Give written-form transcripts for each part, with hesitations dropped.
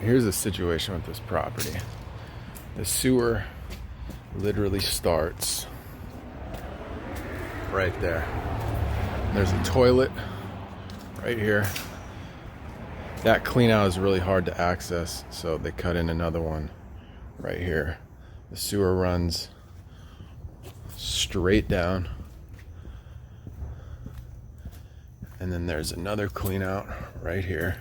Here's the situation with this property. The sewer literally starts right there. There's a toilet right here. That clean out is really hard to access, so they cut in another one right here. The sewer runs straight down, and then there's another clean out right here,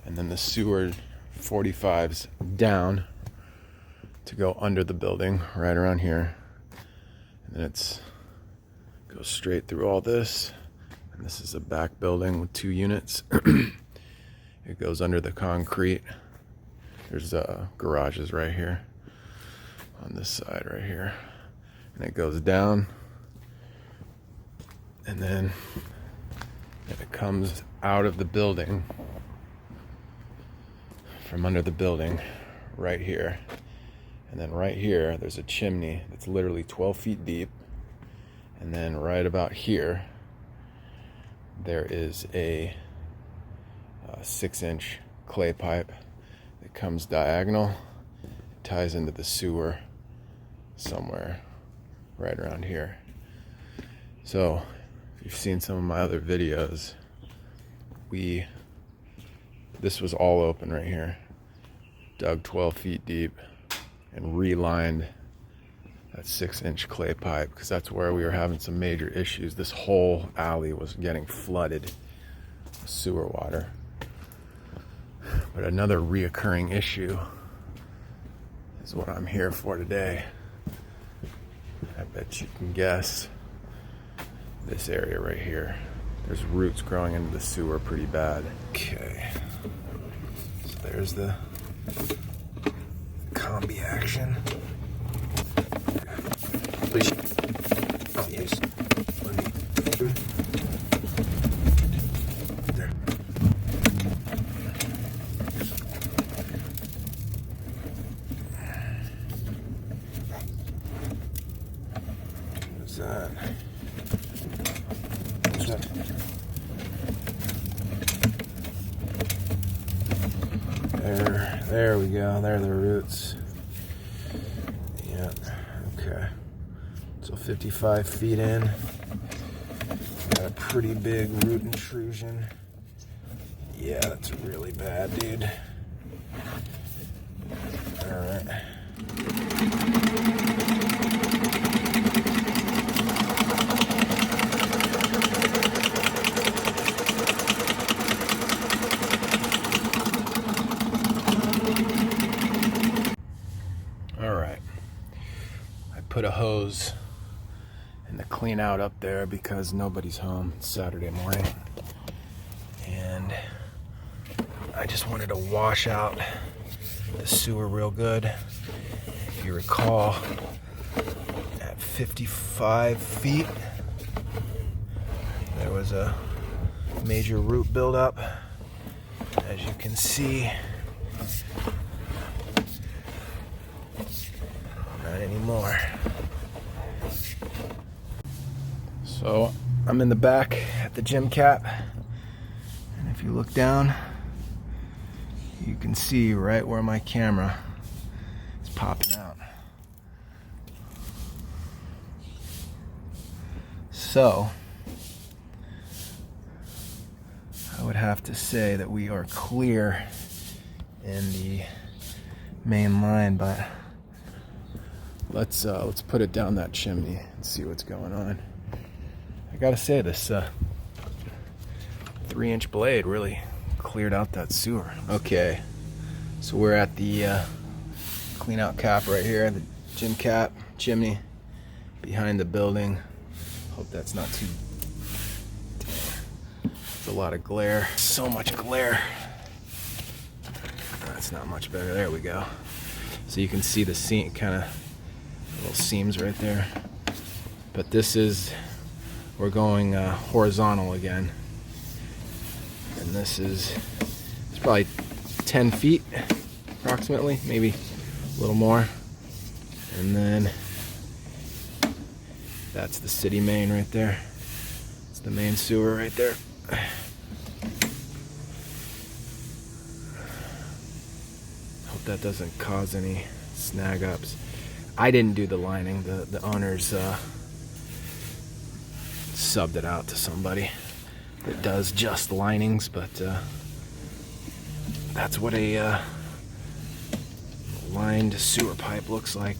and then the sewer 45's down to go under the building right around here, and then goes straight through all this, and this is a back building with 2 units. It goes under the concrete. There's garages right here on this side right here, and it goes down, and then it comes out of the building from under the building right here, and then right here there's a chimney that's literally 12 feet deep, and then right about here there is a 6-inch clay pipe that comes diagonal, ties into the sewer somewhere right around here. So if you've seen some of my other videos, this was all open right here, dug 12 feet deep and relined that 6-inch clay pipe, because that's where we were having some major issues. This whole alley was getting flooded with sewer water. But another reoccurring issue is what I'm here for today. I bet you can guess this area right here. There's roots growing into the sewer pretty bad. Okay, so there's the combi action. Please. Oh, yes. There. What's that? What's that? There we go. There are the roots. Yeah. Okay. So 55 feet in. Got a pretty big root intrusion. Yeah, that's really bad, dude. All right. Put a hose in the clean out up there because nobody's home. It's Saturday morning, and I just wanted to wash out the sewer real good. If you recall, at 55 feet there was a major root buildup, as you can see. Not anymore. So I'm in the back at the gym cap, and if you look down, you can see right where my camera is popping out. So I would have to say that we are clear in the main line, but let's put it down that chimney and see what's going on. I gotta say, this 3-inch blade really cleared out that sewer. Okay, so we're at the clean out cap right here, the gym cap, chimney behind the building. Hope that's not too... There's a lot of glare. So much glare. That's not much better. There we go. So you can see the seam, kind of little seams right there. But this is, we're going horizontal again. And this is, it's probably 10 feet approximately, maybe a little more. And then that's the city main right there. It's the main sewer right there. hope that doesn't cause any snag ups. I didn't do the lining. The owners subbed it out to somebody that does just linings, but that's what a lined sewer pipe looks like.